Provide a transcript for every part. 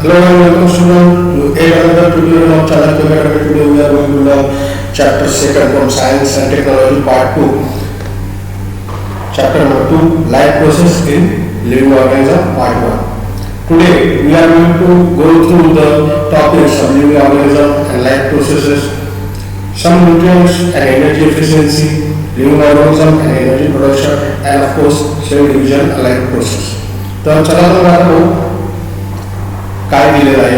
Hello and welcome student to yet another tutorial of Chanakya Academy. Today we are going to learn chapter 2 from Science and Technology part 2. Chapter number 2, Life Process in Living Organism part 1. Today we are going to go through the topics of living organism and life processes, some nutrients and energy efficiency, living organism and energy production, and of course cell division and life process. तर चला तर आता काय दिलेलं आहे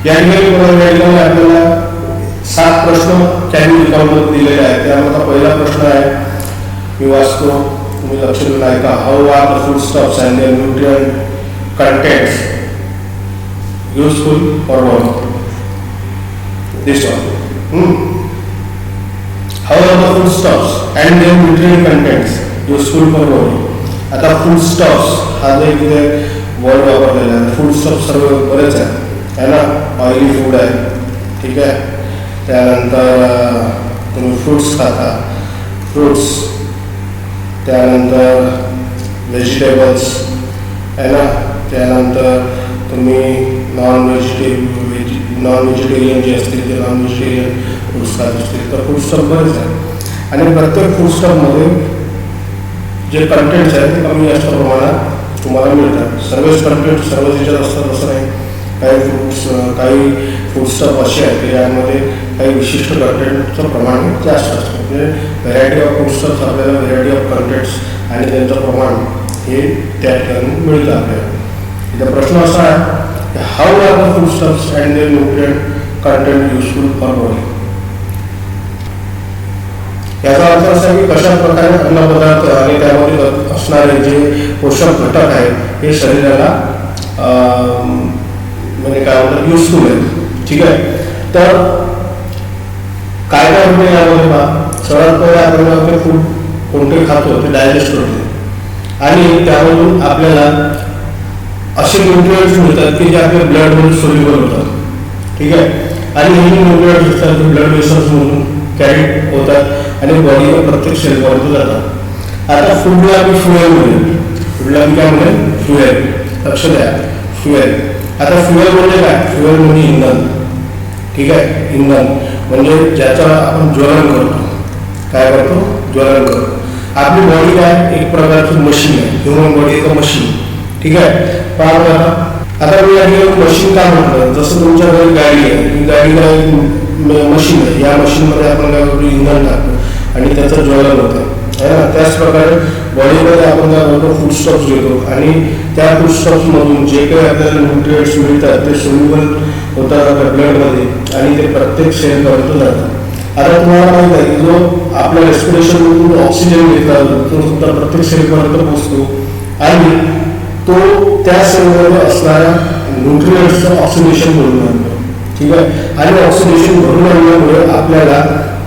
या ठिकाणी आपल्याला 7 प्रश्न कॅरी रिकाउंट दिलेले आहेत. त्यामध्ये पहिला प्रश्न आहे, मी वाचतो, तुम्ही लक्ष देऊन ऐका. How are the food stuffs and their nutrient contents useful for body? This one. How are the food stuffs and their nutrient contents useful for body? आता फूड स्टफ्स हा जो एक वर्ड वापरलेला आहे. फूड स्टफ सर्व बरेच आहे ना. ऑइली फूड आहे, ठीक आहे. त्यानंतर तुम्ही फ्रूट्स खाता, फ्रूट्स, त्यानंतर व्हेजिटेबल्स आहे ना. त्यानंतर तुम्ही नॉन व्हेजिटेरियन जे असतील ते नॉन व्हेजिटेरियन फूड्स खात असतील. तर फूड स्टफ बरेच आहे आणि प्रत्येक फूड स्टफमध्ये जे कंटेंट्स आहेत ते कमी जास्त प्रमाणात तुम्हाला मिळतात. सर्वच कंटेंट सर्वच याच्यात असतात असं नाही. काही फूडस्टफ असे आहेत की यामध्ये काही विशिष्ट कंटेंटचं प्रमाण जास्त असतं. म्हणजे व्हरायटी ऑफ फूडस्टफ्स आपल्याला व्हरायटी ऑफ कंटेंट्स आणि त्यांचं प्रमाण हे त्या ठिकाणी मिळतं आपल्याला. इथं प्रश्न असा आहे की how are the foodstuffs and their nutrient content useful for body? याचा अर्थ असा की कशा प्रकारे अन्नपदार्थ आणि त्यामध्ये असणारे जे पोषक घटक आहेत हे शरीराला म्हणजे काय म्हणतात युजफुल आहेत, ठीक आहे. तर काय काय होते यामध्ये पहा. सर्वात पहिले आपण फूड कोणते खातो ते डायजेस्ट होते आणि त्यामधून आपल्याला असे न्यूट्रिएंट्स मिळतात की जे आपल्या ब्लडमध्ये सोल्युबल होतात, ठीक आहे. आणि हे न्यूट्रिएंट्स असतात ते ब्लड वेसल्समधून कॅरी होतात आणि बॉडीला प्रत्येक सेलपर्यंत जातात. आता फूडला आम्ही फ्युएल म्हणेल. फूडला आम्ही काय म्हणेल? फ्युएल. लक्ष द्या, फ्युएल. आता फ्युएल म्हणजे काय? फ्युएल म्हणजे इंधन, ठीक आहे. इंधन म्हणजे ज्याचं आपण ज्वलन करतो. काय करतो? ज्वलन करतो. आपली बॉडी काय एक प्रकारची मशीन आहे. ह्युमन बॉडी एक मशीन, ठीक आहे. पहा आता मी या मशीन का म्हटलं, जसं तुमच्या घरी गाडी आहे, ही गाडीला मशीन आहे. या मशीनमध्ये आपण काय करतो? इंधन टाकतो आणि त्याचं ज्वलन होतं आहे ना. त्याच प्रकारे बॉडीमध्ये आपण काय करतो? फूडस्टफ्स घेतो आणि त्या फूडस्टफ्समधून जे काही आपल्याला न्यूट्रिएंट्स मिळतात ते सोल्युबल होतात आपल्या ब्लडमध्ये आणि ते प्रत्येक सेलपर्यंत जातात. आता तुम्हाला माहित आहे की जो आपल्या रेस्पिरेशनमधून ऑक्सिजन घेतला जातो तो सुद्धा प्रत्येक सेलपर्यंत पोहोचतो आणि तो त्या सेलमध्ये असणाऱ्या न्यूट्रिएंट्सचं ऑक्सिडेशन भरून आणतो, ठीक आहे. आणि ऑक्सिडेशन भरून आणल्यामुळे आपल्याला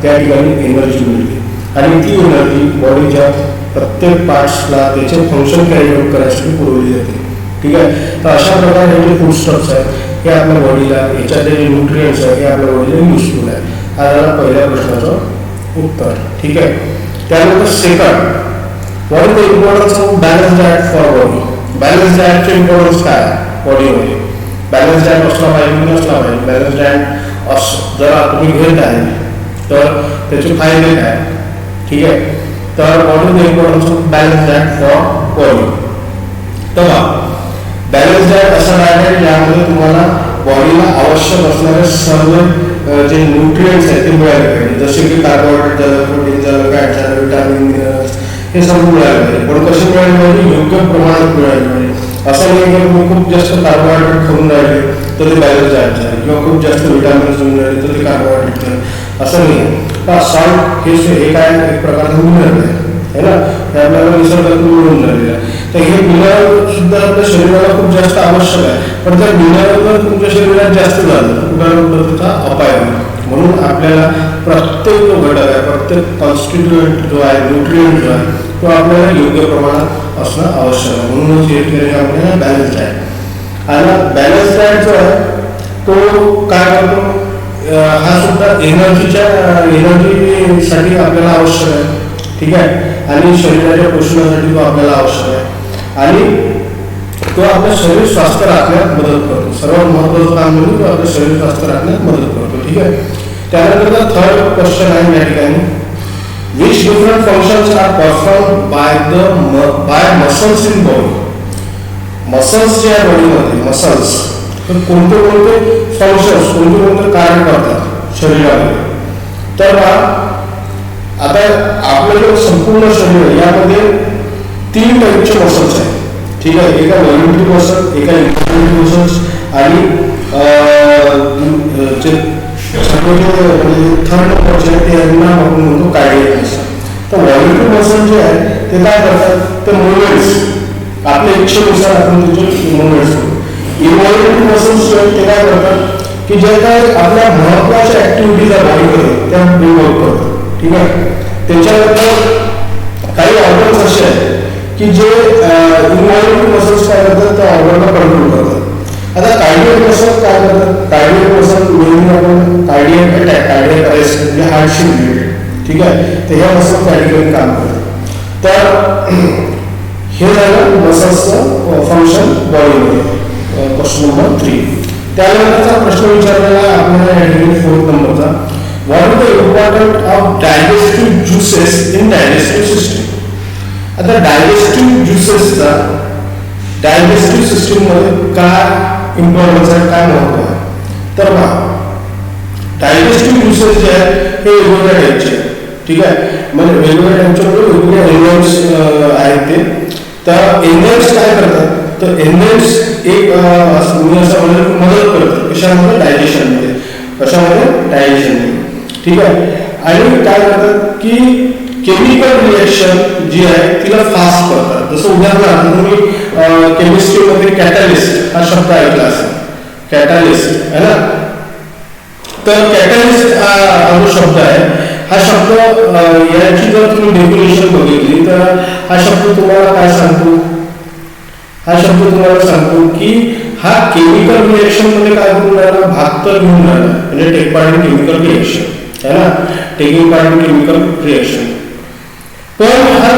त्या ठिकाणी एनर्जी मिळते आणि ती एनर्जी बॉडीच्या प्रत्येक पार्ट्सला त्याचे फंक्शन कॅरी आउट करायसाठी पुरवली जाते, ठीक आहे. तर अशा प्रकारे हे जे फूडस्टफ्स आहेत हे आपल्या बॉडीला, याच्यातले जे न्यूट्रिएंट्स आहेत हे आपल्या बॉडीला युजफुल आहे. हा झाला पहिल्या प्रश्नाचं उत्तर, ठीक आहे. त्यानंतर second, what is the importance of balance diet for body? Balance डाएटचे इम्पॉर्टन्स काय आहे बॉडीमध्ये? बॅलन्स डाएट असला पाहिजे की नसला पाहिजे? बॅलन्स डाएट जर तुम्ही घेत आहे तर त्याचे फायदे काय, ठीक आहे. तर what is the importance of balance diet for body? तर बॅलन्स डाएट असा डाएट आहे ज्यामध्ये तुम्हाला बॉडीला आवश्यक असणारे सर्व जे न्यूट्रिएंट्स आहेत ते मिळाले पाहिजे. जसे की कार्बोहायड्रेट झालं, प्रोटीन झालं, फॅट झालं, विटामिन मिनरल्स हे सर्व मिळाले पाहिजे. पण कसे मिळाले पाहिजे? योग्य प्रमाणात मिळाले पाहिजे. असं नाही की तुम्ही खूप जास्त कार्बोहायड्रेट खाऊन राहिले तर ते बॅलन्स डाएट झाले किंवा खूप जास्त विटामिन्स घेऊन राहिले तर ते कार्बोहायड्रेट झाले, असं नाही. सॉल्ट हे काय एक प्रकारचं मिनरल आहे ना, हे आपल्याला निसर्गातून मिळून झालेलं आहे. तर हे मिनरल सुद्धा आपल्या शरीराला खूप जास्त आवश्यक आहे. पण जर मिनरल जर तुमच्या शरीरात जास्त झालं तर कुठला त्याचा अपाय होईल. म्हणून आपल्याला प्रत्येक जो घटक आहे, प्रत्येक कॉन्स्टिट्युएंट जो आहे, न्यूट्रिएंट जो आहे तो आपल्याला योग्य प्रमाणात असणं आवश्यक आहे. म्हणूनच हे आपल्याला बॅलन्स डाएट. आणि बॅलन्स डाएट जो आहे तो काय करतो? हा सुद्धा एनर्जीसाठी आपल्याला आवश्यक आहे, ठीक आहे. आणि शरीराच्या पोषणासाठी तो आपल्याला आवश्यक आहे. आणि तो आपलं शरीर स्वास्थ्य राखण्यात मदत करतो. सर्वात महत्त्वाचं काम म्हणजे तो आपलं शरीर स्वास्थ्य राखण्यात मदत करतो. ठीक आहे. त्यानंतर थर्ड क्वेश्चन आहे या ठिकाणी, which different functions are perform by muscles in body. Muscles जे आहे बॉडीमध्ये मसल्स, तर कोणते कोणते फंक्शन्स, कोणते कोणते कार्य करतात शरीरामध्ये. तर आता आपलं संपूर्ण शरीर यामध्ये 3 टाईपचे मसल्स आहेत. ठीक आहे. एका व्हॉल्युंटरी मसल, एका इन्व्हॉल्युंटरी मसल्स आणि थर्ड नंबरचे ते यांना आपण म्हणतो कार्डियक मसल. तर व्हॉल्युंटरी मसल जे आहे ते काय करतात, ते मुवमेंट्स आपल्या इच्छेनुसार आपण त्याचे मुवमेंट्स करू. इन्व्हॉल्युंटरी मसल्स जे आहेत ते काय करतात की जे काय आपल्या महत्वाच्या ऍक्टिव्हिटीज आहे बॉडीमध्ये त्या इन्व्हॉल्व करतात. ठीक आहे. त्याच्यानंतर काही ऑर्गन्स असे आहेत की जे इन्व्हॉल्युंटरी मसल्स काय करतात, त्या ऑर्गनला कंट्रोल करतात. आता कार्डियक मसल काय करतात, कार्डियक मसल मेनली आपण कार्डियक अटॅक, कार्डियक अरेस्ट म्हणजे हार्टशी रिलेटेड. ठीक आहे. तर ह्या मसल त्या ठिकाणी काम करतात. तर हे झालं मसल्सचं फंक्शन बॉडीमध्ये. Question number 3. त्यानंतरचा प्रश्न विचारलेला आहे आपल्याला या ठिकाणी 4th नंबरचा, what is the important of digestive juices in digestive system. आता डायजेस्टिव्ह ज्युसेसचा डायजेस्टिव्ह सिस्टीम मध्ये काय इम्पॉर्टन्स आहे, काय महत्व आहे. तर डायजेस्टिव्ह ज्युसेस जे आहेत हे वेगवेगळ्या टाईपचे आहेत. ठीक आहे. म्हणजे वेगवेगळ्या टाईपचे वेगवेगळे एन्झाईम्स आहेत ते. तर एन्झाईम्स काय करतात, तर एन्झाईम्स एक असं मदत करतात कशामध्ये, डायजेशनमध्ये. कशामध्ये, डायजेशनमध्ये. ठीक आहे. आणि काय करतात की केमिकल रिएक्शन जी आहे तिला फास्ट करतात. जसं उदाहरणार्थ तुम्ही केमिस्ट्रीमध्ये कॅटॅलिस्ट हा शब्द ऐकला असेल, कॅटॅलिस्ट आहे ना. तर कॅटॅलिस्ट हा जो शब्द आहे, हा शब्द याची जर तुम्ही डेफिनेशन बघितली तर हा शब्द तुम्हाला काय सांगतो, हा शब्द तुम्हाला सांगतो की हा केमिकल रिएक्शन मध्ये काय करून राहिला, भाग तर घेऊन राहिला. म्हणजे take part in chemical reaction आहे ना, taking part in chemical reaction. पण हा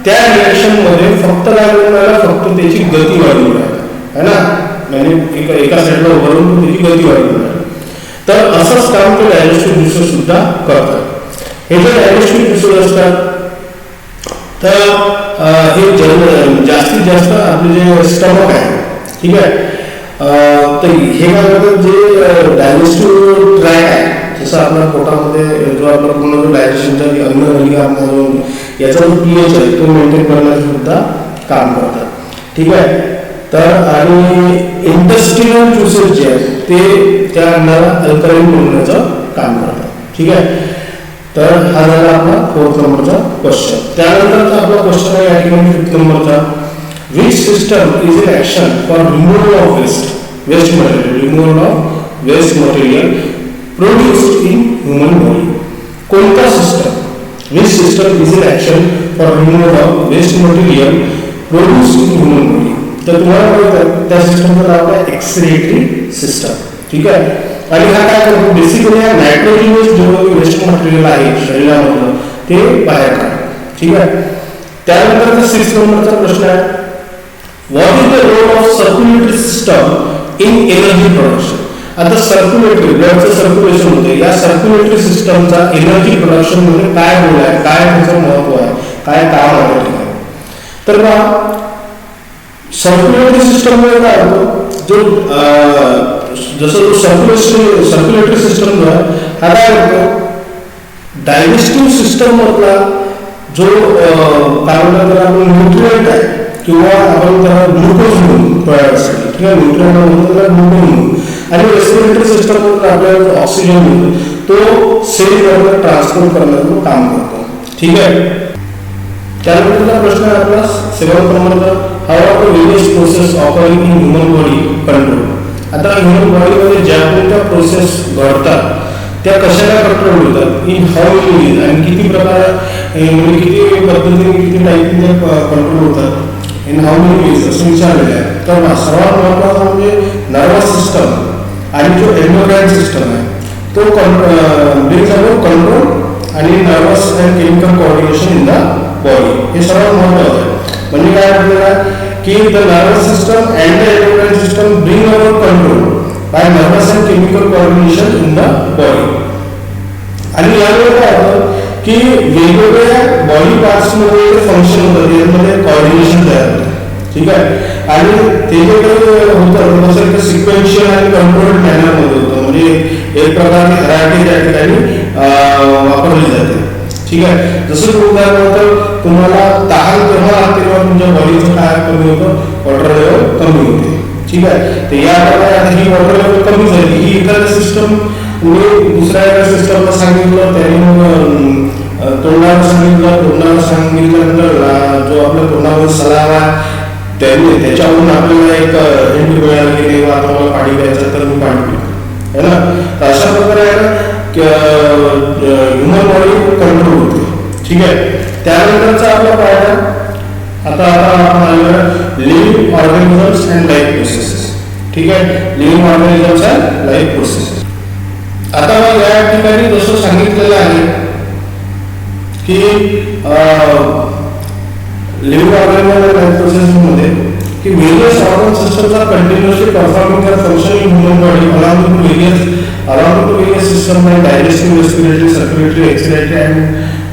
त्या रिएक्शन मध्ये फक्त काय करून राहिला, फक्त त्याची गती वाढवून राहिला आहे ना. म्हणजे एका साईडला उभारून त्याची गती वाढवून राहिला. तर असंच काम ते डायजेस्टिव्ह ज्युसेस सुद्धा करतात. हे जे डायजेस्टिव्ह ज्युसेस असतात तर हे जास्तीत जास्त आपले जे स्टमक आहे, ठीक आहे, तर हे काय करतात, जे डायजेस्टिव्ह ट्रॅक आहे, जसं आपल्या पोटामध्ये जो आपला पूर्ण जो डायजेशनचा अन्ननलिका याचा जो pH आहे तो मेंटेन करण्याचं सुद्धा काम करतात. ठीक आहे. तर आणि इंटेस्टिनल ज्युसेस जे आहेत ते त्या अन्नाला अल्कलाइन बनवण्याचं काम करतात. ठीक आहे. तर हा झाला आपला 4th नंबरचा क्वेश्चन. त्यानंतरचा आपला क्वेश्चन आहे या ठिकाणी 5th नंबरचा, which system is in action for removal of waste material, removal of waste material produced in human body. कोणता system, which system is in action for removal of waste material produced in human body. तर तुम्हाला माहित आहे त्या सिस्टमचं नाव आहे excretory system. ठीक आहे. आणि हा काय करतो, बेसिकली हा नायट्रोजिनस जेवढं वेस्ट मटेरियल आहे शरीरामधलं ते बाहेर काढतो. ठीक आहे. त्यानंतरचा 6th नंबरचा प्रश्न आहे, what is the role of circulatory system in energy production. आता सर्क्युलेटरी, ब्लडचं सर्क्युलेशन होते, या सर्क्युलेटरी सिस्टमचा एनर्जी प्रोडक्शन मध्ये काय रोल आहे, काय त्याचं महत्व आहे, काय काम आहे. तर सर्क्युलेटरी सिस्टम मध्ये काय होतं, जो जसं सर्क्युलेटरी सिस्टम जो आहे हा काय करतो, डायजेस्टिव्ह सिस्टम मधला जो काय म्हणतात आपण न्यूट्रिएंट आहे किंवा आपण त्याला ग्लुकोज म्हणून तयारसाठी, ठीक आहे, न्यूट्रिएंट म्हणून त्याला ग्लुकोज म्हणून. आणि रेस्पिरेटरी सिस्टम मध्ये आपल्याला ऑक्सिजन मिळतो, तो सेलवर ट्रान्सपोर्ट करण्याचं काम करतो. ठीक आहे. त्यानंतरचा प्रश्न आहे आपला 7th नंबरचा, how are the various process occurring in human body control. आता ह्युमन बॉडीमध्ये ज्या कोणत्या प्रोसेस घडतात त्या कशाला कंट्रोल होतात, इन हाऊ मेनी वेज, आणि किती प्रकार, म्हणजे किती पद्धतीने, किती टाईपने कंट्रोल होतात, इन हाऊ मेनी वेज असं विचारलेलं आहे. तर सर्वात महत्त्वाचा म्हणजे नर्वस सिस्टम आणि जो एंडोक्राइन सिस्टम आहे तो ब्रिंग्स अबाउट कंट्रोल आणि nervous and chemical coordination in the body. हे सर्वात महत्त्वाचं आहे. म्हणजे काय आपल्याला की the nervous system and the endocrine system bring about control by nervous and chemical coordination in the body. आणि यामुळे काय होतं की वेगवेगळ्या बॉडी पार्ट्समध्ये फंक्शन होतं, यामध्ये कोऑर्डिनेशन तयार होतं. ठीक आहे. आणि ते जे काही होतं तसं सिक्वेन्शियल आणि कंट्रोल्ड मॅनरमध्ये होतं, म्हणजे एक प्रकारची हराठी त्या ठिकाणी वापरली जाते. ठीक आहे. जसं उदाहरणार्थ तुम्हाला तहान तेव्हा तेव्हा तुमच्या बॉडीचं काय कमी होतं, वॉटर लेवल कमी होते. ठीक आहे. तर या प्रकारे आता ही वॉटर लेवल कमी झाली, ही एखाद्या सिस्टम दुसऱ्या एका सिस्टमला सांगितलं, त्याने मग तोंडावर सांगितल्यानंतर जो आपल्या तोंडावर सलावा त्याने त्याच्यावरून आपल्याला एक हिंट मिळालं की तेव्हा तुम्हाला पाणी प्यायचं तर मी पाणी पितो है ना. तर अशा प्रकारे आहे ना ह्युमन बॉडी कंट्रोल होते. ठीक आहे. त्यानंतरचा आपला पाहिला आता आपण आलेला living organisms and life processes. ठीक आहे. Living organisms and life processes. आता मग या ठिकाणी जसं सांगितलेलं आहे की लिव्हिंग ऑर्गॅनिझम अँड लाईफ प्रोसेसमध्ये की various organ systems are continuously performing their function in human body along with various systems like digestive, respiratory, circulatory, excretory and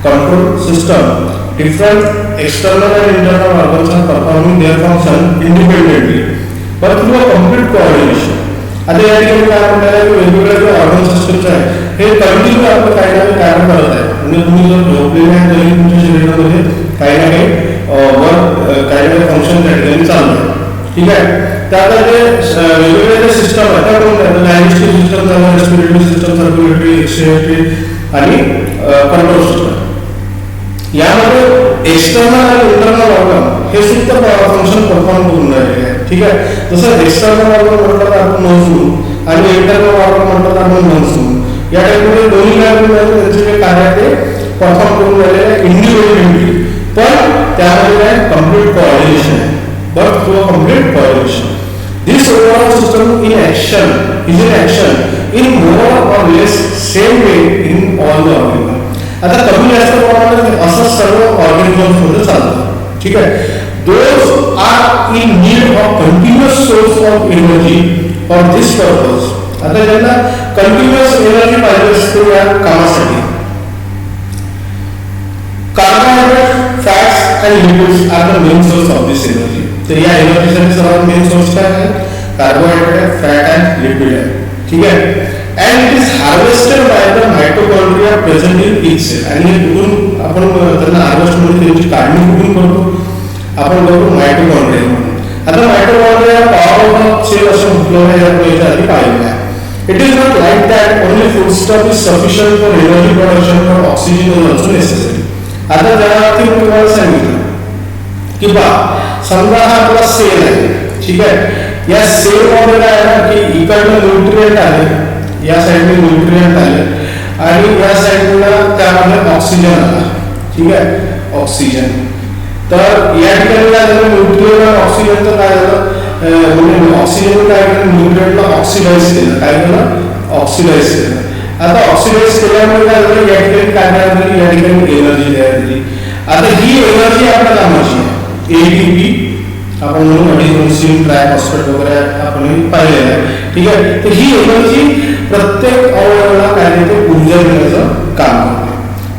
control system. Different external and internal organs are performing their function independently but through a complete coordination. आता या ठिकाणी काय म्हणतात की वेगवेगळ्या जे organ systems आहेत हे कंटिन्यू आपलं काही ना काही कार्य करत आहे. म्हणजे तुम्ही जर झोपलेले आहे तरी तुमच्या शरीरामध्ये काही ना काही काही ना काही फंक्शन त्या ठिकाणी चालू आहे. ठीक आहे. त्यात जे वेगवेगळे जे सिस्टम आहेत त्या कोणत्या, डायजेस्टिव्ह सिस्टम झालं, रेस्पिरेटरी सिस्टम, सर्क्युलेटरी, एक्सक्रिटरी आणि कंट्रोल सिस्टम. यामध्ये एक्सटर्नल आणि इंटरनल ऑर्गन हे सुद्धा फंक्शन परफॉर्म करून राहिले आहे. ठीक आहे. जसं एक्सटर्नल ऑर्गन म्हणतात आपण नोजून आणि इंटरनल ऑर्गन म्हणतात आपण मनसून. या टाईपमध्ये दोन्ही त्यांचे जे कार्य आहे ते परफॉर्म करून राहिले आहे इंडिव्हिज्युअली, पण त्यामध्ये काय कम्प्लीट कोऑर्डिनेशन आहे. But through a complete coordination this overall system is in action in more or less same way in all the organ. आता कमी जास्त प्रमाणात असं सर्व ऑर्गॅनिझम्स मध्ये चालतं. ठीक आहे. Those are in need of continuous source of energy for this purpose. आता ज्यांना कंटिन्युअस एनर्जी पाहिजे असते या कामासाठी, carbohydrate, fats and lipids are the main source of this energy. तर या एनर्जीसाठी सर्वात मेन सोर्स काय आहे, कार्बोहायड्रेट, फॅट अँड लिपिड आहे. ठीक आहे. and it is harvested by the mitochondria present in each cell. आणि कुठून आपण त्यांना हार्वेस्ट म्हणजे त्यांची काढणी कुठून करतो, आपण करतो मायटोकॉन्ड्रिया म्हणून. आता मायटोकॉन्ड्रिया पॉवर ऑफ सेल असं म्हटलं आहे, आपण याच्या आधी पाहिलं आहे. It is not like that only food stuff is sufficient for energy production for oxygen is also necessary. आता ज्यावरती मी तुम्हाला सांगितलं की बा समजा हा आपला सेल आहे. ठीक आहे. या सेल मध्ये काय आहे ना की इकडनं न्यूट्रिएंट आहे, या साईडने न्यूट्रिएंट आले आणि या साईडला त्यामध्ये ऑक्सिजन आला. ठीक आहे. ऑक्सिजन. तर या ठिकाणी काय झालं, न्यूट्रिएंट आणि ऑक्सिजनचं काय झालं, म्हणजे ऑक्सिजन काय केलं, न्यूट्रिएंटला ऑक्सिडाइज केलं. काय केलं, ऑक्सिडाइज केलं. आता ऑक्सिडाइज केल्यामुळे काय झालं, या ठिकाणी काय तयार झाली, या ठिकाणी एनर्जी तयार झाली. आता ही एनर्जी आपल्या कामाची आहे. एटीपी आपण म्हणून अडिनोसिन ट्रायफॉस्फेट वगैरे आपण पाहिलेलं आहे. ठीक आहे. तर ही एनर्जी प्रत्येक अवयवाला काय देते, ऊर्जा देण्याचं काम करते.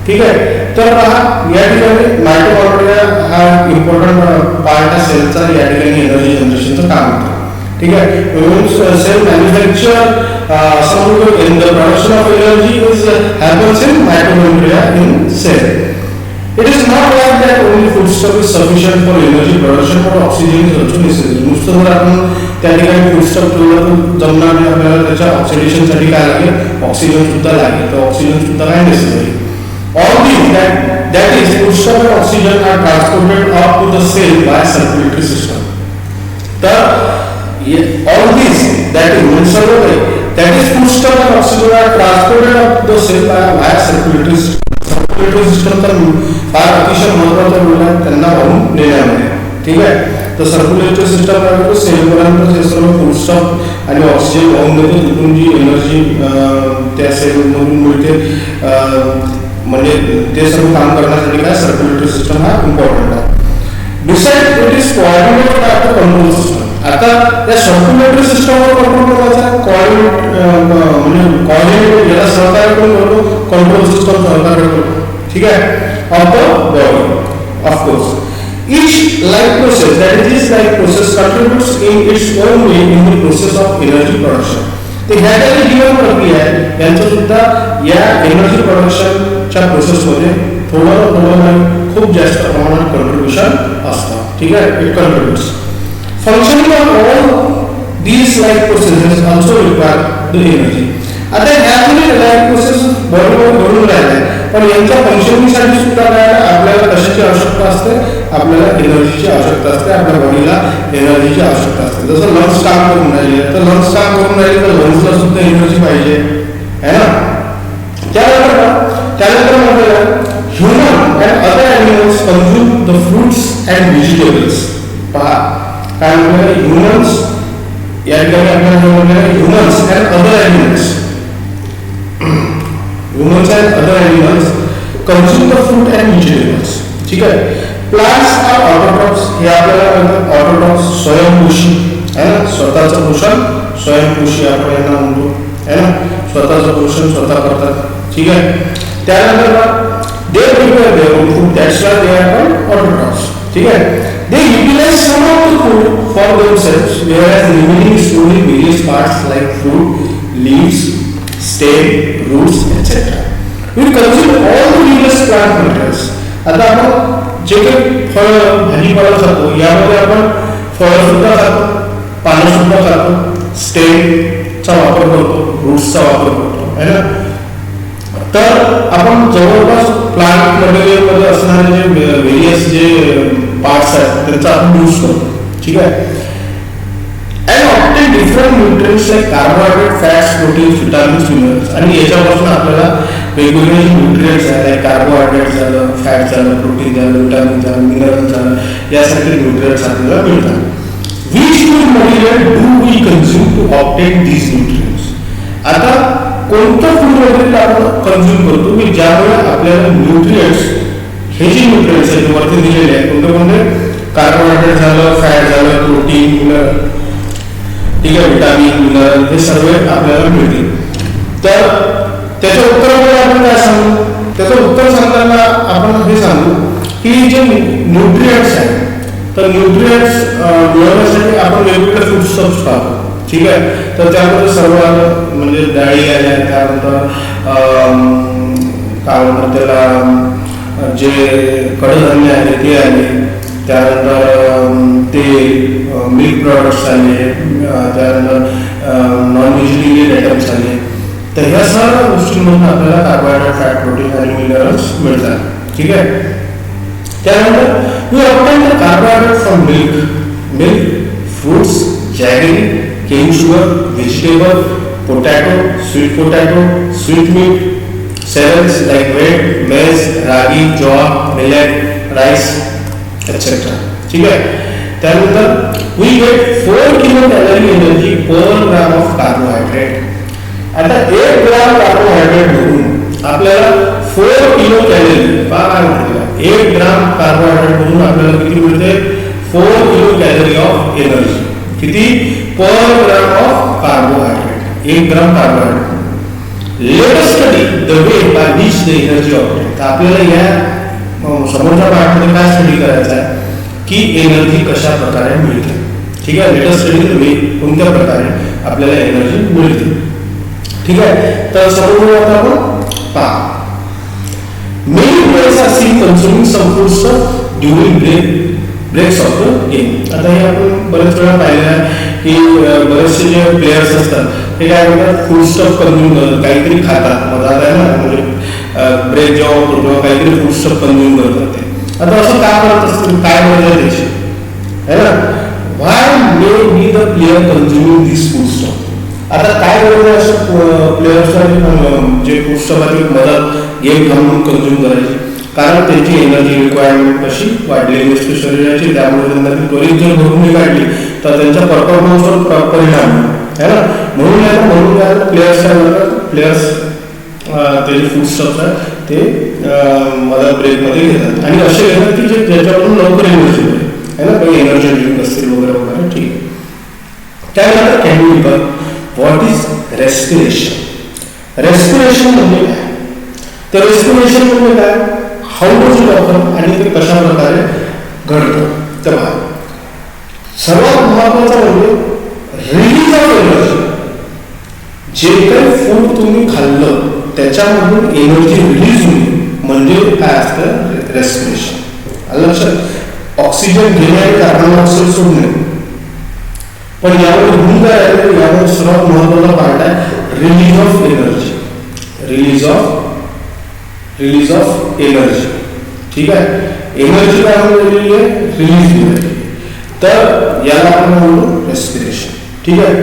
ठीक आहे. तर पहा या ठिकाणी मायटोकॉन्ड्रिया हा इम्पॉर्टंट पार्ट आहे सेलचा, या ठिकाणी एनर्जी जनरेशनचं काम करतो. ठीक आहे. Cell manufacture in the production of energy is happens in mitochondria in cell. It is not like that only foodstuff is sufficient for energy production, but oxygen is also necessary. नुसतं जर आपण त्या ठिकाणी foodstuff ठेवलं तर जमणार नाही, आपल्याला त्याच्या ऑक्सिडेशनसाठी काय लागेल, ऑक्सिजन सुद्धा लागेल. तर ऑक्सिजन सुद्धा काय necessary. All these that is foodstuff and oxygen are transported up to the cell by circulatory system. तर all these that is सर्व काही that is foodstuff and oxygen are transported up to the cell by circulatory system. Circulatory system तर फार अतिशय महत्वाचा role आहे त्यांना वाहून नेण्यामध्ये. ठीक आहे. तर सर्क्युलेटरी सिस्टम काय सेलपर्यंत जे सर्व फूडस्टफ आणि ऑक्सिजन वाहून देते, तिथून जी एनर्जी त्या सेलमधून मिळते, म्हणजे ते सर्व काम करण्यासाठी काय सर्क्युलेटरी सिस्टम हा इम्पॉर्टंट आहे. Besides, it is coordinated by the control system. आता या सर्क्युलेटरी सिस्टमवर कंट्रोल करायचा कोऑर्डिनेट याला सहकार्य करून करतो, कंट्रोल सिस्टम सहकार्य करतो, ठीक आहे, of the body. Of course each life process, that is this life process, contributes in its own way in the process of energy production. ते ह्या काही जीवन प्रक्रिया आहे यांचं सुद्धा या एनर्जी प्रोडक्शनच्या प्रोसेसमध्ये थोडं खूप जास्त प्रमाणात कंट्रीब्युशन असतं, ठीक आहे. It contributes functioning of all these life processes also require the energy. आता ह्यामध्ये लाईफ प्रोसेस बरोबर घडून राहिले, पण यांच्या फंक्शनिंगसाठी सुद्धा काय आपल्याला कशाची आवश्यकता असते, आपल्याला एनर्जीची आवश्यकता असते, आपल्या बॉडीला एनर्जीची आवश्यकता असते. जसं लंग्स काम करून राहिले तर लंग्स काम करून राहिले तर लंग्सला सुद्धा एनर्जी पाहिजे, है ना. त्यानंतर म्हटलं human and other animals consume the fruits and vegetables. पहा काय म्हटलं, ह्युमन्स या ठिकाणी आपल्याला म्हटलं humans and other animals, humans and other animals consume the fruit and vegetables, ठीक आहे. प्लांट्स आर ऑटोट्रॉफ्स, हे आपल्याला म्हणतात ऑटोट्रॉफ्स, स्वयंपोषी है ना, स्वतःचं पोषण स्वयंपोषी आपण यांना म्हणतो, है ना, स्वतःचं पोषण स्वतः करतात, ठीक आहे. त्यानंतर they prepare their own food, that's why they are called autotrophs, ठीक आहे. They utilise some of the food for themselves where remaining store in various parts like fruit, leaves, stem, roots, etc. We consume all the various plant materials. आता आपण जे काही फळ भाजीपाला खातो यामध्ये आपण फळं सुद्धा खातो, पानं सुद्धा खातो, स्टेमचा वापर करतो, रूट्सचा वापर करतो, है ना. तर आपण जवळपास प्लांट मटेरियलमध्ये असणारे जे व्हेरियस जे पार्ट्स आहेत त्यांचा आपण यूज करतो, ठीक आहे. and obtain different nutrients like carbohydrate, fats, proteins, vitamins, minerals. आणि याच्यापासून आपल्याला वेगवेगळे न्यूट्रिएंट्स आहेत, लाईक कार्बोहायड्रेट झालं, फॅट झालं, प्रोटीन झालं, विटामिन झालं, मिनरल झालं, यासारखे न्यूट्रिएंट्स आपल्याला मिळतात. Which food material do we consume to obtain these nutrients? आता कोणतं फूड मटेरियल आपण कन्झ्युम करतो की ज्यामुळे आपल्याला न्यूट्रिएंट्स, हे जे न्यूट्रिएंट्स आहेत वरती दिलेले आहेत, कोणते कोणते, कार्बोहायड्रेट झालं, फॅट झालं, प्रोटीन, मिनरल, ठीक आहे, विटामिन, मिनरल, हे सर्व आपल्याला मिळतील. तर त्याचं उत्तरामध्ये आपण काय सांगू, त्याचं उत्तर सांगताना आपण हे सांगू की जे न्यूट्रिएंट्स आहेत, तर न्यूट्रिएंट्स मिळवण्यासाठी आपण वेगवेगळे फूडस्टफ्स खातो, ठीक आहे. तर त्यामध्ये सर्व म्हणजे डाळी आल्या, त्यानंतर काय म्हणतात त्याला जे कडधान्य आहे ते आले, त्यानंतर ते मिल्क प्रॉडक्ट्स आले, त्यानंतर नॉन व्हेजिटेरियन आयटम्स आले. तर ह्या सर्व गोष्टींमधून आपल्याला कार्बोहायड्रेट, फॅट, प्रोटीन आणि मिनरल्स मिळतात, ठीक आहे. त्यानंतर we obtain the carbohydrate from milk, fruits, jaggery, cane sugar, vegetable, potato, sweet meat, cereals like wheat, maize, ragi, jowar, millet, rice, etc. ठीक आहे. त्यानंतर we get 4 kilocalorie energy per gram of carbohydrate. आता 1 gram carbohydrate मधून आपल्याला 4 kilocalorie, काय म्हटलं, 1 gram carbohydrate मधून आपल्याला किती मिळते, 4 kilocalorie ऑफ एनर्जी. किती, per gram of carbohydrate, 1 gram carbohydrate. Let us study the way by which the energy operates. तर आपल्याला या समोरच्या पार्टमध्ये काय स्टडी करायचं आहे की एनर्जी कशा प्रकारे मिळते, ठीक आहे. Let us study the way, कोणत्या प्रकारे आपल्याला एनर्जी मिळते, ठीक आहे. तर समोर आता आपण पहा, many players are seen consuming some food stuff during breaks of the game. आता हे आपण बरेच वेळा पाहिलं आहे की बरेचसे जे प्लेयर्स असतात हे काय करतात, फूड स्टफ कन्झ्युम करतात, काहीतरी खातात, मधात आहे ना, म्हणजे ब्रेक जेव्हा होतो तेव्हा काहीतरी फूड स्टफ कन्झ्युम करतात. ते आता असं काय करत असतील, काय म्हणतात त्याची, है ना. Why may be the player consuming this foodstuff. आता काय करायचं असं प्लेयर्सला जे फूड स्टफ आहे मधात गेम थांबून कन्झ्युम करायची, कारण त्यांची एनर्जी रिक्वायरमेंट कशी वाढलेली असते शरीराची, त्यामुळे त्यांना ती त्वरित जर भरून काढली तर त्यांच्या परफॉर्मन्सवर परिणाम है ना. म्हणून काय प्लेयर्स काय म्हणतात, प्लेयर्स ते जे फूड स्टफ्स आहेत ते मला ब्रेकमध्ये घेतात आणि असे घेतात की जे ज्याच्याकडून लवकर एनर्जी मिळेल. है ना, काही एनर्जी ड्रिंक असतील वगैरे वगैरे, ठीक आहे. त्यानंतर can you recall what is respiration. Respiration म्हणजे काय, तर रेस्पिरेशन म्हणजे काय, हाऊ डज इट ऑकर आणि ते कशा प्रकारे घडतं. तर सर्वात महत्वाचं म्हणजे रिलीज ऑफ एनर्जी. जे काही फूड तुम्ही खाल्लं त्याच्यामधून एनर्जी रिलीज होईल म्हणजे काय असतं, रेस्पिरेशन. लक्षात, ऑक्सिजन घेणे आणि कार्बन डायऑक्साईड सोडणे. पण यावर होऊन काय आहे, यावर सर्वात महत्वाचा पार्ट आहे release of energy. Release of energy, ठीक आहे. एनर्जी काय होईल, रिलीज होईल, तर याला आपण म्हणतो रेस्पिरेशन, ठीक आहे.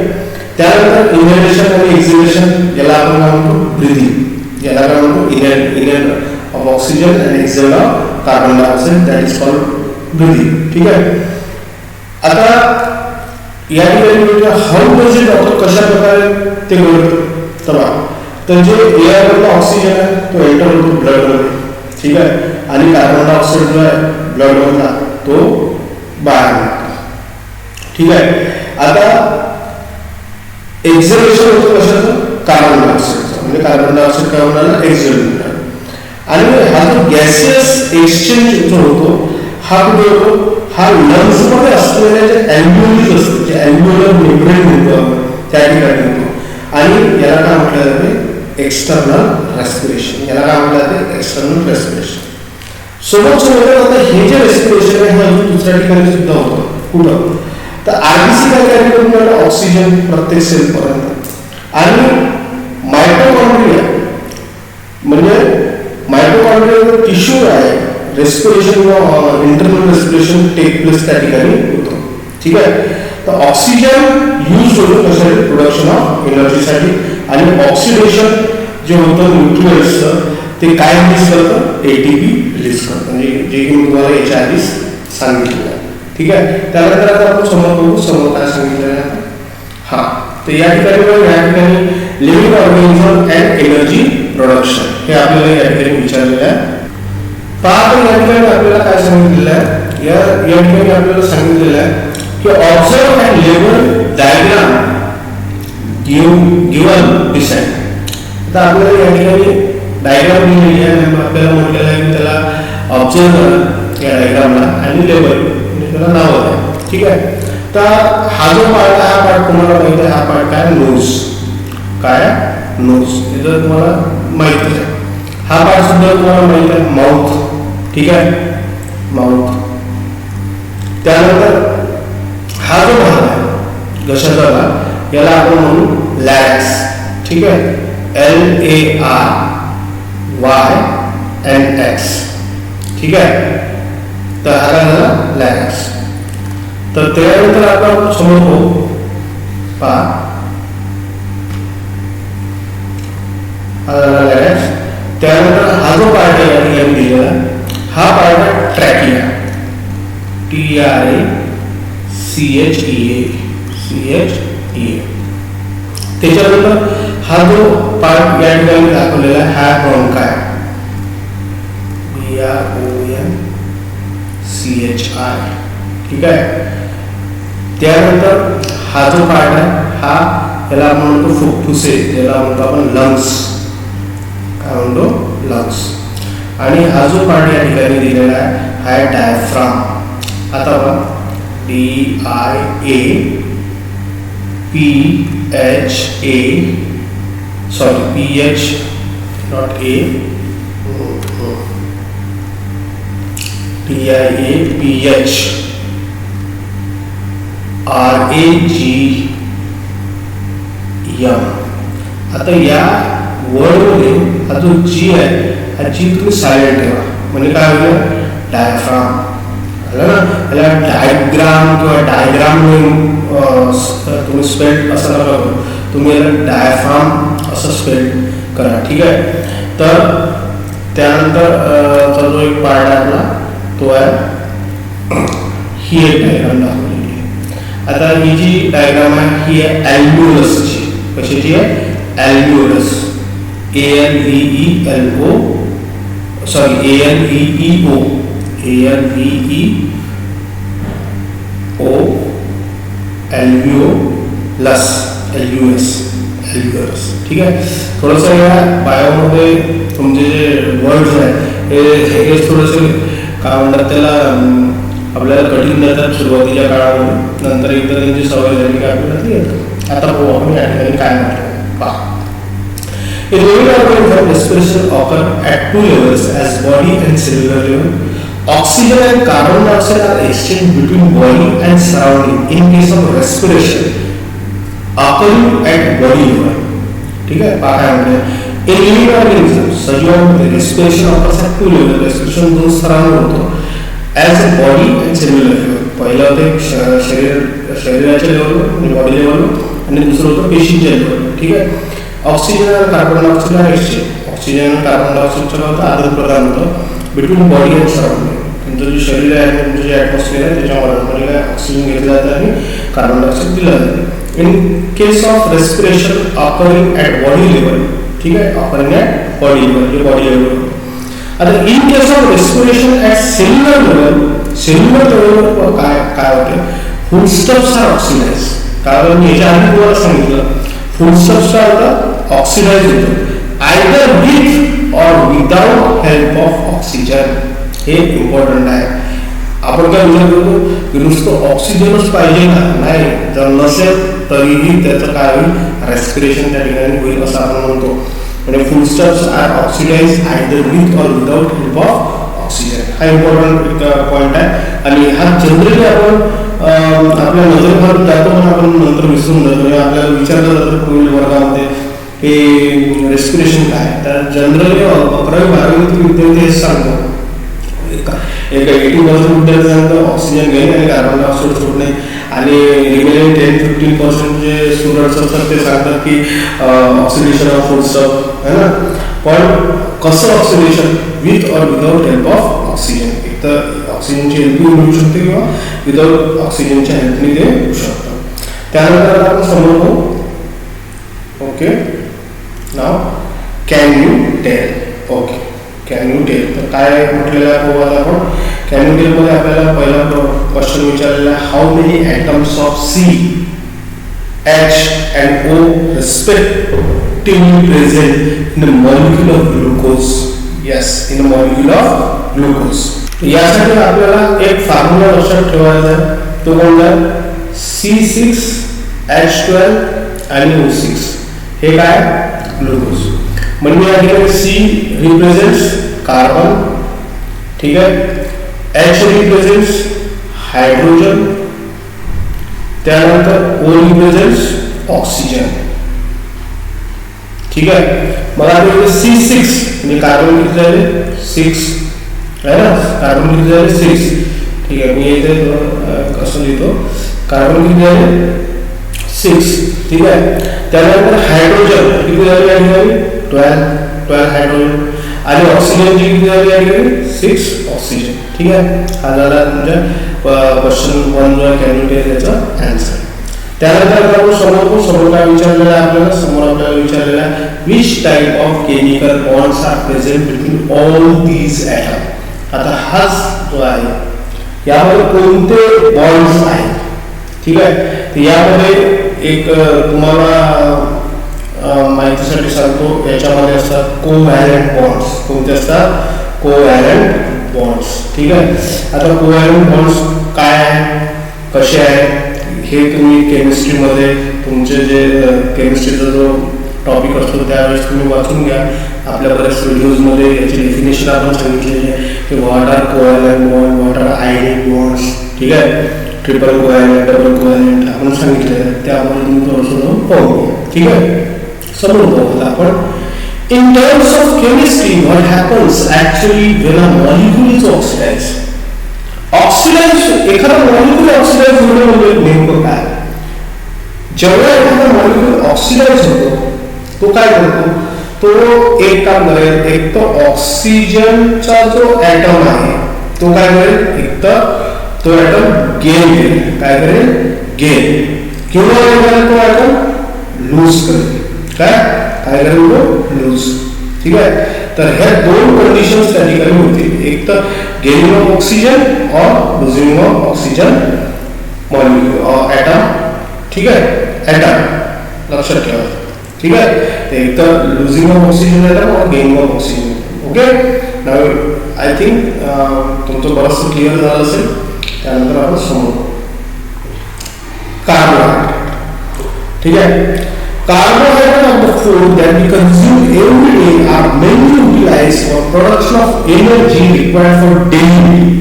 त्यानंतर इनहेलेशन आणि एक्झिलेशन, याला आपण काय म्हणतो ब्रीथिंग. याला काय म्हणतो इनहेल ऑफ ऑक्सिजन आणि exhale of carbon dioxide, that is called breathing, ठीक आहे. आता या ठिकाणी हाऊ डज इट ऑकर, कशा प्रकारे ते घडतं. तर जे एअरमधला ऑक्सिजन आहे तो एंटर होतो ब्लडमध्ये, ठीक आहे, आणि कार्बन डायऑक्साईड जो आहे ब्लडमधला तो बाहेर निघतो, ठीक आहे. आता एक्झेलेशन होतं कशाचं, कार्बन डायऑक्साईडचं, म्हणजे कार्बन डायऑक्साईड काय होणार, एक्झेल होणार. आणि हा जो गॅसियस एक्सचेंज जो होतो हा कुठे होतो, हा लंग्समध्ये असलेल्या जे अल्व्हिओली असते, जे अल्व्हिओलर मेम्ब्रेन म्हणतो त्या ठिकाणी होतो. आणि याला काय म्हटलं जाते, एक्सटर्नल रेस्पिरेशन. याला काय म्हटलं जाते, एक्सटर्नल रेस्पिरेशन. सोबत आता हे जे रेस्पिरेशन आहे हे अजून दुसऱ्या ठिकाणी सुद्धा होतं. कुठं, तर आरबीसी काय कॅरी करून जातं ऑक्सिजन प्रत्येक सेलपर्यंत. आणि मायटोकॉन्ड्रिया म्हणजे मायटोकॉन्ड्रिया टिश्यू आहे, रेस्पिरेशन किंवा इंटरनल रेस्पिरेशन टेक प्लेस त्या ठिकाणी होतं, ठीक आहे. तर ऑक्सिजन यूज होतो कशासाठी, प्रोडक्शन ऑफ एनर्जीसाठी. आणि ऑक्सिडेशन जे होतं न्यूट्रिएंट्सचं ते काय रिलीज करतं, एटीपी रिलीज करतं, म्हणजे जे की मी तुम्हाला याच्या आधीच सांगितलेलं आहे, ठीक आहे. त्यानंतर आता आपण समोर बघू, समोर काय सांगितलेलं आहे. हां, तर या ठिकाणी living organism and energy production हे आपल्याला या ठिकाणी विचारलेलं आहे. पहा, या ठिकाणी आपल्याला काय सांगितलेलं आहे, या ठिकाणी आपल्याला सांगितलेलं आहे की observe and label diagram given decide. आता आपल्याला या ठिकाणी डायग्राम दिलेली आहे, आपल्याला म्हटलेलं आहे की त्याला ऑब्झर्व करा या डायग्रामला आणि लेबल म्हणजे त्याला नाव द्या, ठीक आहे. तर हा जो पार्ट आहे, हा पार्ट तुम्हाला माहिती आहे, हा पार्ट काय, नोज. काय, नोज, हे जर तुम्हाला माहिती आहे. हा पार्ट सुद्धा तुम्हाला माहिती आहे, माउथ, ठीक आहे, माउथ. त्यानंतर हा जो भाग आहे घशाचा भाग, याला आपण म्हणू लॅरिक्स, ठीक आहे, LARYNX, ठीक आहे. तर हा काय झाला, लॅरिक्स. तर त्यानंतर आपण समोर पाहू, पहा हा झाला लॅरिक्स. त्यानंतर हा जो पार्ट आहे या ठिकाणी दिलेला, हा पार्ट आहे ट्रॅकिया, TRACHEA. त्याच्यानंतर हा जो पार्ट या ठिकाणी दाखवलेला आहे, हा ब्रॉन्काय, BRONCHI, ठीक आहे. त्यानंतर हा जो पार्ट आहे, हा याला आपण म्हणतो फुफ्फुसे, याला म्हणतो आपण लंग्स, काय म्हणतो, लंग्स. आणि हा जो पार्ट या ठिकाणी दिलेला आहे, हा आहे डायफ्राम. आता बघा, आता या वर्डमध्ये हा जो जी आहे, हा जी तुम्ही सायलेंट ठेवा, म्हणजे काय होईल, डायफ्राम. याला डायग्राम किंवा डायग्राम तुम्ही स्पेल असं नका करू, तुम्ही याला डायफ्राम असं स्पेल करा, ठीक आहे. तर त्यानंतर जो एक पार्ट आहे आपला तो आहे, ही एक डायग्राम दाखवलेली आहे. आता ही जी डायग्राम आहे ही आहे ॲल्व्हिओलसची. कशाची आहे, ॲल्व्हिओलस, ALVEO ओ एल्व्हिओलस, एल्व्हिओलस, एल्व्हिओलस. ठीक आहे. थोडंसं या बायोमध्ये तुमचे जे वर्ड्स आहेत हे थोडंसं काय म्हणतात त्याला आपल्याला कठीण जातात सुरुवातीच्या काळामध्ये, नंतर एकदा त्यांची सवय झाली की आपल्याला ते येतं. आता हो आपण या ठिकाणी काय म्हटलं पहा. In living organism, respiration occur at two levels as body and cellular level. Oxygen and carbon dioxide are exchanged between body and surrounding in case of respiration occurring at body level. ठीक आहे. पहा म्हणजे in living organism सजीवांमध्ये respiration occurs at two level. respiration दोन स्तरांवर होतो as a body and cellular level. पहिलं होतं शरीराच्या लेवलवर म्हणजे बॉडी लेवलवर आणि दुसरं होतं पेशींच्या लेवलवर. ठीक आहे. ऑक्सिजन आणि कार्बन डायऑक्साईड एक्सचेंज, ऑक्सिजन आणि कार्बन डायऑक्साईडचं होतं आदान प्रदान होतं बिटवीन बॉडी अँड सराउंडिंग. तुमचं जे शरीर आहे तुमचं जे ॲटमॉस्फिअर आहे त्याच्यामध्ये काय ऑक्सिजन घेतलं जातं आणि कार्बन डायऑक्साईड दिलं जातं. In case of respiration occurring at body level. ठीक आहे. ऑकरिंग ॲट बॉडी लेवल म्हणजे बॉडी लेवल. आता in case of respiration at cellular level, cellular लेवलवर काय होते फूडस्टफ्स आर ऑक्सिडाइज. कारण याच्या आधी तुम्हाला सांगितलं फूडस्टफ्स काय होतं ऑक्सिडाइज होतं either with or without help of oxygen. हे इम्पॉर्टंट आहे. आपण काय विचार करतो की नुसतं ऑक्सिजनच पाहिजे का, नाही. जर नसेल तरीही त्याचं काय होईल रेस्पिरेशन त्या ठिकाणी होईल असं आपण म्हणतो. म्हणजे foodstuffs are oxidise either with or without help of oxygen. हा इम्पॉर्टंट पॉईंट आहे आणि हा जनरली आपण आपल्या नजरेखालून जातो पण आपण नंतर विसरून जातो. आपल्याला विचारलं जातं पुढील वर्गामध्ये की रेस्पिरेशन काय. तर जनरली 11वी-12वी विद्यार्थी हेच सांगतो. एका 80% विद्यार्थी सांगतो ऑक्सिजन घेणे आणि कार्बन डायऑक्साईड सोडणे आणि रिमेनिंग 10-15% जे स्टुडंट्स असतात ते सांगतात की ऑक्सिडेशन ऑफ फूडस्टफ आहे ना. पण कसं oxidation with or without help of oxygen. एक तर ऑक्सिजनची हेल्पनी मिळू शकते किंवा विदाउट ऑक्सिजनच्या हेल्पनी ते होऊ शकतं. त्यानंतर आपण समजतो. Okay. Now can you tell. Okay. Can you tell तर काय म्हटलेलं आहे पोहायला आपण कॅन यू टेलमध्ये आपल्याला पहिला क्वेश्चन विचारलेला आहे how many atoms of C H and O respectively present in the molecule of glucose. Yes, in the molecule of glucose. यासाठी आपल्याला एक फॉर्म्युला लक्षात ठेवायचा आहे. तो कोणता C6H12 आणि O6. हे काय ग्लुकोज. म्हणजे या ठिकाणी C रिप्रेझेंट्स कार्बन. ठीक आहे. H represents hydrogen. त्यानंतर O रिप्रेझेंट्स ऑक्सिजन. ठीक आहे. मग आता C6 म्हणजे कार्बन किती झाले 6 आहे ना. कार्बन किती झाले 6. ठीक आहे. मी इथे कसं लिहितो कार्बन किती झाले 6. ठीक आहे. त्यानंतर हायड्रोजन किती झाले या ठिकाणी 12 हायड्रोजन आणि ऑक्सिजन किती झाले या ठिकाणी 6 ऑक्सिजन. ठीक आहे. हा झाला तुमच्या क्वेश्चन 1 जो कॅन यू टेल याचा आन्सर. त्यानंतर आपण समोर काय विचारलेलं आहे आपल्याला आपल्याला विचारलेलं आहे which type of chemical bonds are present between all these atom. आता हाच जो आहे यामध्ये कोणते बॉन्ड्स आहेत. ठीक आहे. तर यामध्ये एक तुम्हाला माहितीसाठी सांगतो याच्यामध्ये असतात कोव्हॅलेंट बॉन्ड्स. कोणते असतात कोव्हॅलेंट बॉन्ड्स. ठीक आहे. आता कोव्हॅलेंट बॉन्ड्स काय आहे कसे आहे हे तुम्ही केमिस्ट्रीमध्ये तुमचे जे केमिस्ट्रीचा जो टॉपिक असतो त्यावेळेस तुम्ही वाचून घ्या. आपल्या बऱ्याच व्हिडिओजमध्ये याची डेफिनेशन आपण सांगितलेली आहे की what are covalent bond, what are ionic bonds. ठीक आहे. ट्रिपल कोव्हॅलेंट, डबल कोव्हॅलेंट आपण सांगितलेलं आहे. त्यामध्ये तुम्ही थोडंसं पाहूया. ठीक आहे. समोर पाहूया आपण. In terms of chemistry, what happens actually when a molecule is oxidized? एखादा मॉलिक्यूल ऑक्सिडाइज होणे म्हणजे नेमकं काय. जेव्हा एखादा मॉलिक्यूल ऑक्सिडाइज होतो तो काय करतो तो एक काम करेल. एक तर ऑक्सिजनचा जो ॲटम आहे तो काय करेल एक तर तो ॲटम गेन करेल. काय करेल गेन किंवा तो ॲटम लूज करेल. काय करेल तो लूज. ठीक आहे. तर ह्या दोन कंडिशन्स त्या ठिकाणी होतील. एक तर गेनिंग ऑफ ऑक्सिजन और losing of oxygen molecule atom, ठीक आहे, ॲटम लक्षात ठेवा, ठीक आहे. ते एक तर लुझिंग ऑफ ऑक्सिजन ॲटम और gaining of oxygen. Okay, now I think तुमचं बरंचसं क्लिअर झालं असेल. त्यानंतर आपण समोर कार्बोहायड्रेट, ठीक आहे. Carbohydrate of the food that we consume every day are mainly utilised for production of energy required for daily.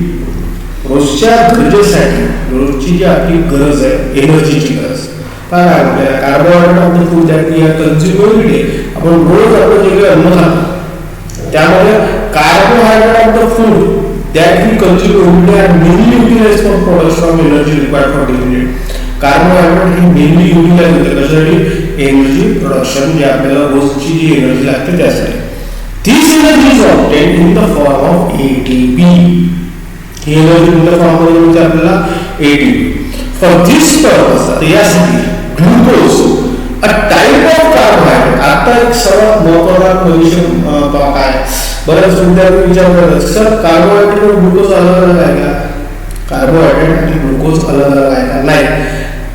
रोजच्या गरजेसाठी, रोजची जी आपली गरज आहे एनर्जीची गरज, काय आपल्याला carbohydrate of the food that we are consume every day. आपण रोज आपण जे काही अन्न खातो त्यामध्ये carbohydrate of the food that we consume every day are mainly utilized for production of energy required for daily need. Carbohydrate हे mainly utilise होते कशासाठी, एनर्जी प्रोडक्शन, जे आपल्याला रोजची जी एनर्जी लागते त्यासाठी. This energy is obtained in the form of ATP. ही energy कोणत्या फॉर्म मध्ये मिळते आपल्याला, एटीपी. फॉर दिस पर्पज, आता यासाठी glucose a type of carbohydrate. आता एक सर्वात महत्त्वाचा क्वेश्चन काय, बरेच विद्यार्थी विचार करतात सर कार्बोहायड्रेट और ग्लुकोज अलग अलग आहे का, कार्बोहायड्रेट आणि ग्लुकोज अलग अलग आहे का. नाही,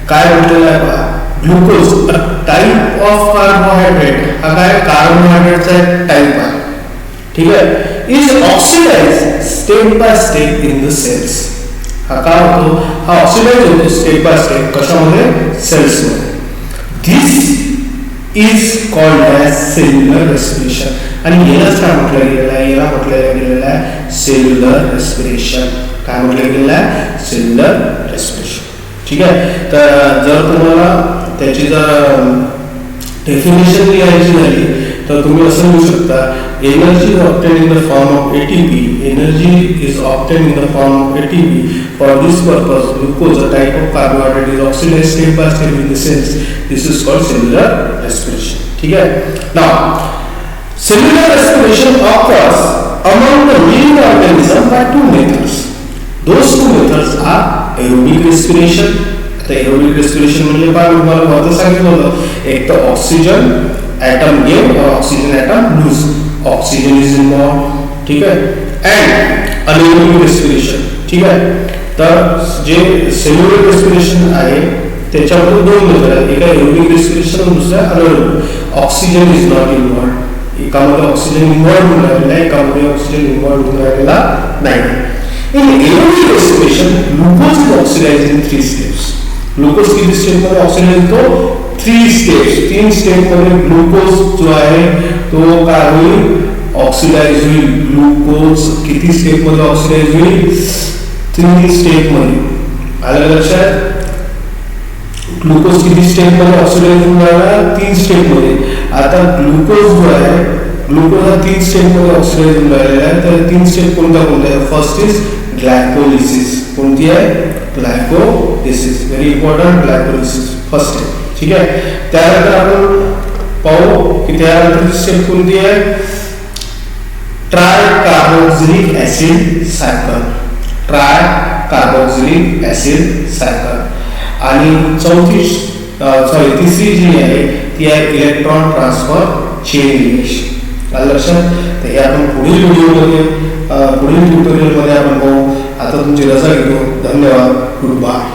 काय म्हटलेलं आहे बघा, glucose a type of carbohydrate, हा काय कार्बोहायड्रेटचा एक टाइप आहे, ठीक आहे. Is oxidise step by step in the cells. हा काय होतो, हा ऑक्सिडाइज होतो स्टेप बाय स्टेप कशामध्ये, सेल्स मध्ये. This is called as cellular respiration. आणि यालाच काय म्हटलं गेलेलं आहे, याला म्हटलं गेलेलं आहे सेल्युलर रेस्पिरेशन. काय म्हटलं गेलेलं आहे, सेल्युलर रेस्पिरेशन, ठीक आहे. तर जर तुम्हाला त्याची जर डेफिनेशन लिहायची झाली तर तुम्ही असं लिहू शकता, energy is obtained in the form of ATP. Energy is obtained in the form of ATP. For this purpose glucose a type of carbohydrate is oxidized step by step in the cells. This is called cellular respiration, ठीक है. Now cellular respiration occurs among the living organism by two methods. Those two methods are aerobic respiration. आता aerobic respiration म्हणजे काय, तुम्हाला वरती सांगितलं होतं, एक तर ऑक्सिजन ॲटम गेन और oxygen atom lose, oxygen is involve, ठीक आहे. अँड अनएरोबिक रेस्पिरेशन, ठीक आहे. तर जे सेल्युलर रेस्पिरेशन आहे त्याच्यामध्ये दोन मेथड आहेत, एक एरोबिक रेस्पिरेशन आणि दुसरा anaerobic. Oxygen is not involve. एकामध्ये ऑक्सिजन इन्वॉल्व होऊन राहिलेला आहे, एकामध्ये ऑक्सिजन इन्वॉल्व होऊन राहिलेला नाही. In aerobic respiration glucose is oxidised in 3 steps. Glucose किती स्टेप मध्ये ऑक्सिडाइज होतो, 3 स्टेप्स. 3 स्टेप मध्ये ग्लुकोज जो आहे तो काय होईल, ऑक्सिडाइज होईल. ग्लुकोज किती स्टेप मध्ये ऑक्सिडाइज होईल, 3 स्टेप मध्ये. आलं लक्षात, ग्लुकोज किती स्टेप मध्ये ऑक्सिडाइज होऊन राहिला, 3 स्टेप मध्ये. आता ग्लुकोज जो आहे, ग्लुकोज हा 3 स्टेप मध्ये ऑक्सिडाइज होऊन राहिलेला आहे. तर 3 स्टेप कोणत्या कोणत्या, फर्स्ट इज ग्लायकोलिसिस. कोणती आहे, glycolysis. Very important, glycolysis first step, ठीक आहे. त्यानंतर आपण पाहू की त्यानंतरची स्टेप कोणती आहे, try carboxylic acid cycle. Try carboxylic acid cycle. आणि तिसरी जी आहे ती आहे इलेक्ट्रॉन ट्रान्सफर चेन रिएक्शन. लक्षात, तर हे आपण पुढील व्हिडिओमध्ये पुढील ट्युटोरियलमध्ये आपण पाहू. आता तुमची रजा घेतो. धन्यवाद. Good bye.